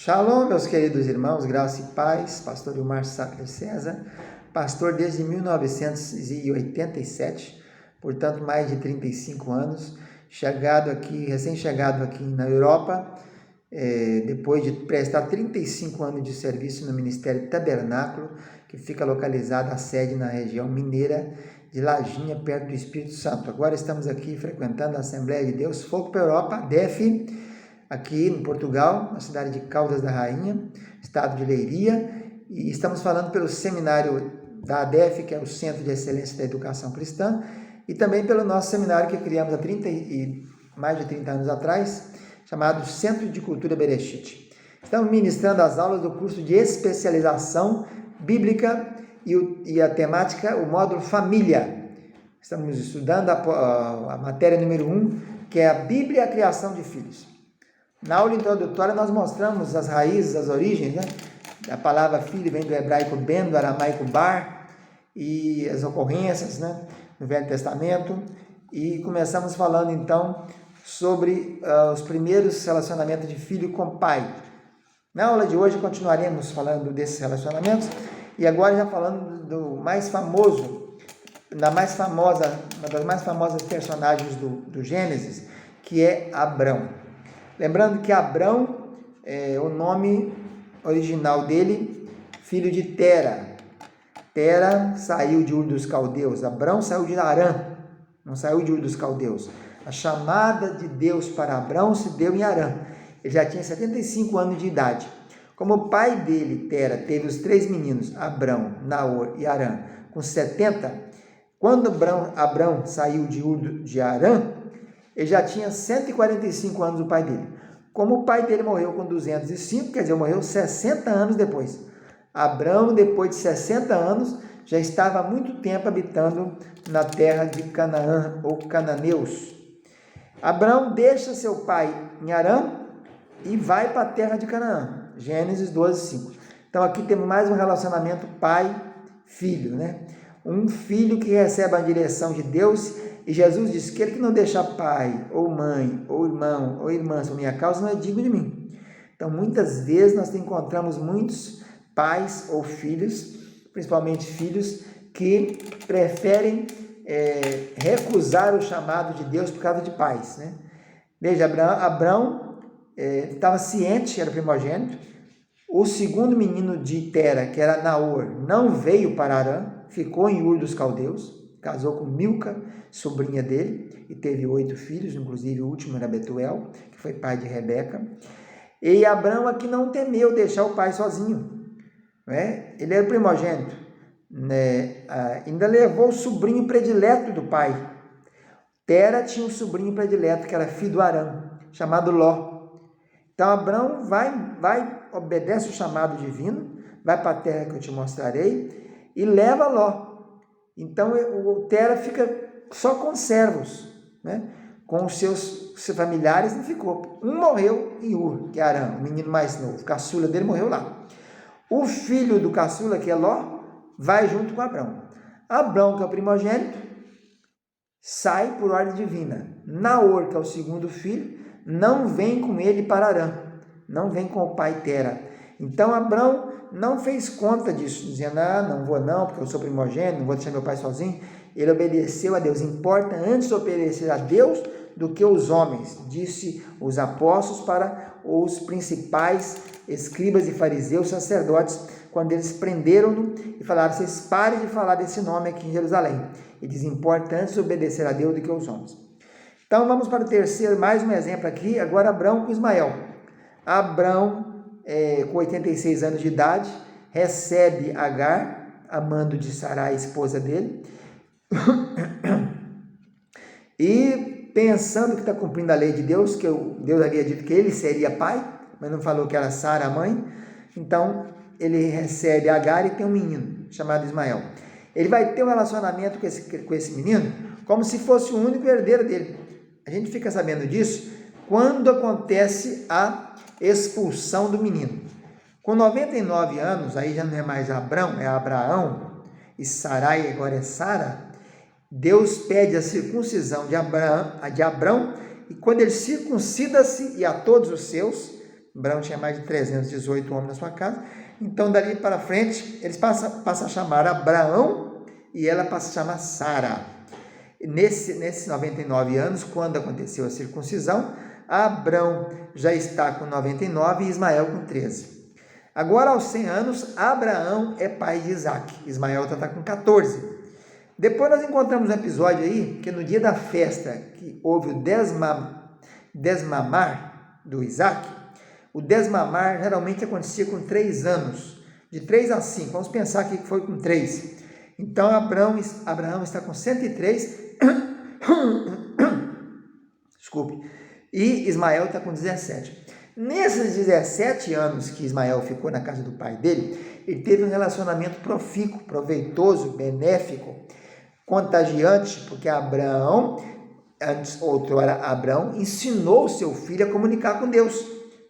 Shalom, meus queridos irmãos, graça e paz, pastor Ilmar Sackler César, pastor desde 1987, portanto mais de 35 anos, recém-chegado aqui na Europa, depois de prestar 35 anos de serviço no Ministério Tabernáculo, que fica localizado a sede na região mineira de Lajinha, perto do Espírito Santo. Agora estamos aqui frequentando a Assembleia de Deus, Fogo para a Europa, ADEF, aqui em Portugal, na cidade de Caldas da Rainha, estado de Leiria, e estamos falando pelo seminário da ADEF, que é o Centro de Excelência da Educação Cristã, e também pelo nosso seminário que criamos há mais de 30 anos atrás, chamado Centro de Cultura Bereshit. Estamos ministrando as aulas do curso de especialização bíblica e a temática, o módulo Família. Estamos estudando a matéria número 1, que é a Bíblia e a Criação de Filhos. Na aula introdutória nós mostramos as raízes, as origens, né? A palavra filho vem do hebraico ben, do aramaico bar, e as ocorrências, né? No Velho Testamento, e começamos falando então sobre os primeiros relacionamentos de filho com pai. Na aula de hoje continuaremos falando desses relacionamentos, e agora já falando do mais famoso, uma das mais famosas personagens do Gênesis, que é Abrão. Lembrando que Abrão é o nome original dele, filho de Tera. Tera saiu de Ur dos Caldeus. Abrão saiu de Harã, não saiu de Ur dos Caldeus. A chamada de Deus para Abrão se deu em Harã. Ele já tinha 75 anos de idade. Como o pai dele, Tera, teve os 3 meninos, Abrão, Naor e Harã, com 70, quando Abrão saiu de Ur de Harã, ele já tinha 145 anos, o pai dele. Como o pai dele morreu com 205, quer dizer, morreu 60 anos depois. Abrão, depois de 60 anos, já estava há muito tempo habitando na terra de Canaã, ou cananeus. Abrão deixa seu pai em Harã e vai para a terra de Canaã. Gênesis 12:5. Então aqui temos mais um relacionamento pai-filho, né? Um filho que recebe a direção de Deus. E Jesus disse que ele que não deixa pai, ou mãe, ou irmão, ou irmã por minha causa, não é digno de mim. Então, muitas vezes nós encontramos muitos pais ou filhos, principalmente filhos, que preferem recusar o chamado de Deus por causa de pais, né? Veja, Abrão estava ciente, era primogênito. O segundo menino de Tera, que era Naor, não veio para Harã, ficou em Ur dos Caldeus, casou com Milca, sobrinha dele, e teve 8 filhos, inclusive o último era Betuel, que foi pai de Rebeca. E Abrão aqui não temeu deixar o pai sozinho, né? Ele era primogênito, né? Ainda levou o sobrinho predileto do pai. Tera tinha um sobrinho predileto, que era filho do Harã, chamado Ló. Então Abrão obedece o chamado divino, vai para a terra que eu te mostrarei, e leva Ló. Então o Tera fica só com servos, né? Com os seus familiares não ficou. Um morreu em Ur, que é Harã, o menino mais novo, o caçula dele morreu lá. O filho do caçula, que é Ló, vai junto com Abrão. Abrão, que é o primogênito, sai por ordem divina. Naor, que é o segundo filho, não vem com ele para Harã, não vem com o pai Tera. Então Abrão não fez conta disso, dizendo, não vou não, porque eu sou primogênito, não vou deixar meu pai sozinho. Ele obedeceu a Deus. Importa antes obedecer a Deus do que os homens, disse os apóstolos para os principais escribas e fariseus, sacerdotes, quando eles prenderam-no e falaram, vocês parem de falar desse nome aqui em Jerusalém. Ele diz, importa antes obedecer a Deus do que os homens. Então vamos para o terceiro, mais um exemplo aqui, agora Abrão com Ismael. Abrão, com 86 anos de idade, recebe Agar, amando de Sarai, esposa dele, e pensando que está cumprindo a lei de Deus, que Deus havia dito que ele seria pai, mas não falou que era Sara a mãe, então ele recebe Agar e tem um menino chamado Ismael. Ele vai ter um relacionamento com esse menino como se fosse o único herdeiro dele. A gente fica sabendo disso quando acontece a expulsão do menino. Com 99 anos, aí já não é mais Abrão, é Abraão, e Sarai agora é Sara. Deus pede a circuncisão de Abrão, e quando ele circuncida-se e a todos os seus, Abraão tinha mais de 318 homens na sua casa. Então, dali para frente, eles passam a chamar Abraão e ela passa a chamar Sara. Nesses 99 anos, quando aconteceu a circuncisão, Abraão já está com 99 e Ismael com 13. Agora, aos 100 anos, Abraão é pai de Isaac. Ismael está com 14. Depois nós encontramos um episódio aí, que no dia da festa, que houve o desmamar do Isaac. O desmamar geralmente acontecia com 3 anos, de 3 a 5. Vamos pensar aqui que foi com 3. Então, Abraão está com 103. Desculpe. E Ismael está com 17. Nesses 17 anos que Ismael ficou na casa do pai dele, ele teve um relacionamento profícuo, proveitoso, benéfico, contagiante, porque Abraão, outrora Abraão, ensinou seu filho a comunicar com Deus.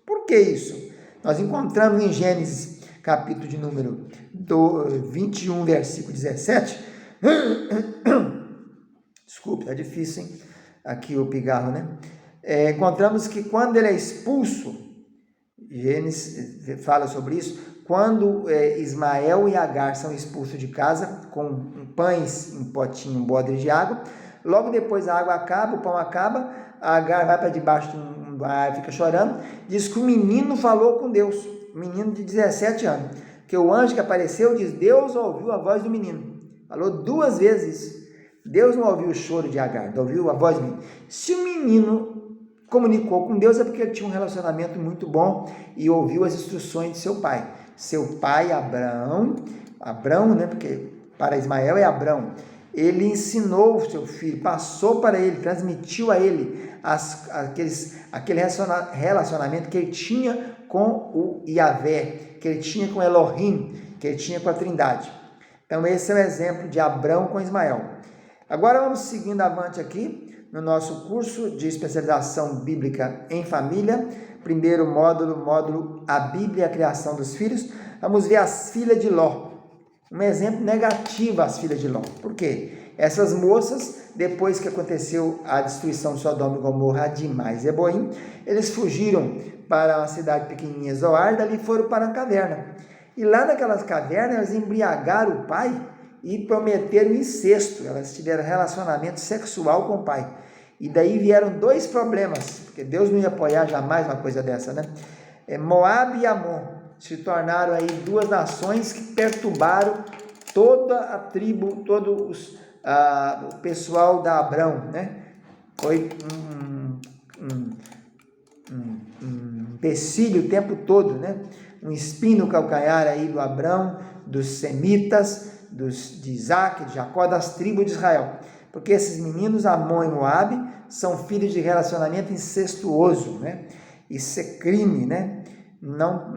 Por que isso? Nós encontramos em Gênesis, capítulo de número 21, versículo 17. Desculpe, tá difícil, hein? Aqui o pigarro, né? Encontramos que quando ele é expulso, Gênesis fala sobre isso, quando Ismael e Agar são expulsos de casa, com pães em potinho, um bodre de água, logo depois a água acaba, o pão acaba, a Agar vai para debaixo de uma árvore, fica chorando, diz que o menino falou com Deus, um menino de 17 anos, que o anjo que apareceu diz, Deus ouviu a voz do menino, falou 2 vezes isso. Deus não ouviu o choro de Agar, ouviu a voz do menino. Se o menino comunicou com Deus é porque ele tinha um relacionamento muito bom e ouviu as instruções de seu pai. Seu pai, Abrão, né, porque para Ismael é Abrão, ele ensinou o seu filho, passou para ele, transmitiu a ele aquele relacionamento que ele tinha com o Yahvé, que ele tinha com Elohim, que ele tinha com a Trindade. Então esse é o exemplo de Abrão com Ismael. Agora vamos seguindo avante aqui, no nosso curso de especialização bíblica em família, primeiro módulo a Bíblia e a criação dos filhos, vamos ver as filhas de Ló, um exemplo negativo às filhas de Ló, por quê? Essas moças, depois que aconteceu a destruição de Sodoma e Gomorra, Adimá e Zeboim, eles fugiram para uma cidade pequenininha, Zoar, dali foram para a caverna, e lá naquelas cavernas elas embriagaram o pai, e prometeram incesto, elas tiveram relacionamento sexual com o pai, e daí vieram 2 problemas, porque Deus não ia apoiar jamais uma coisa dessa, né? Moab e Amon se tornaram aí 2 nações que perturbaram toda a tribo, todo o pessoal da Abrão, né? Foi um empecilho o tempo todo, né? Um espinho no calcanhar aí do Abrão, dos semitas, de Isaac, de Jacó, das tribos de Israel, porque esses meninos, Amon e Moabe, são filhos de relacionamento incestuoso, né? Isso é crime, né? Não,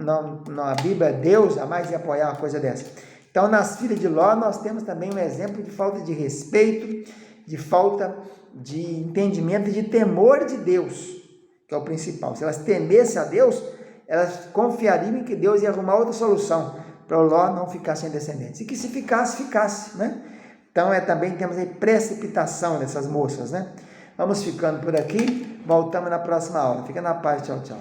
a Bíblia, Deus jamais ia apoiar uma coisa dessa. Então, nas filhas de Ló, nós temos também um exemplo de falta de respeito, de falta de entendimento e de temor de Deus, que é o principal. Se elas temessem a Deus, elas confiariam em que Deus ia arrumar outra solução, para o Ló não ficar sem descendentes, e que se ficasse, né? Então, também temos aí precipitação dessas moças, né? Vamos ficando por aqui, voltamos na próxima aula. Fica na paz, tchau, tchau.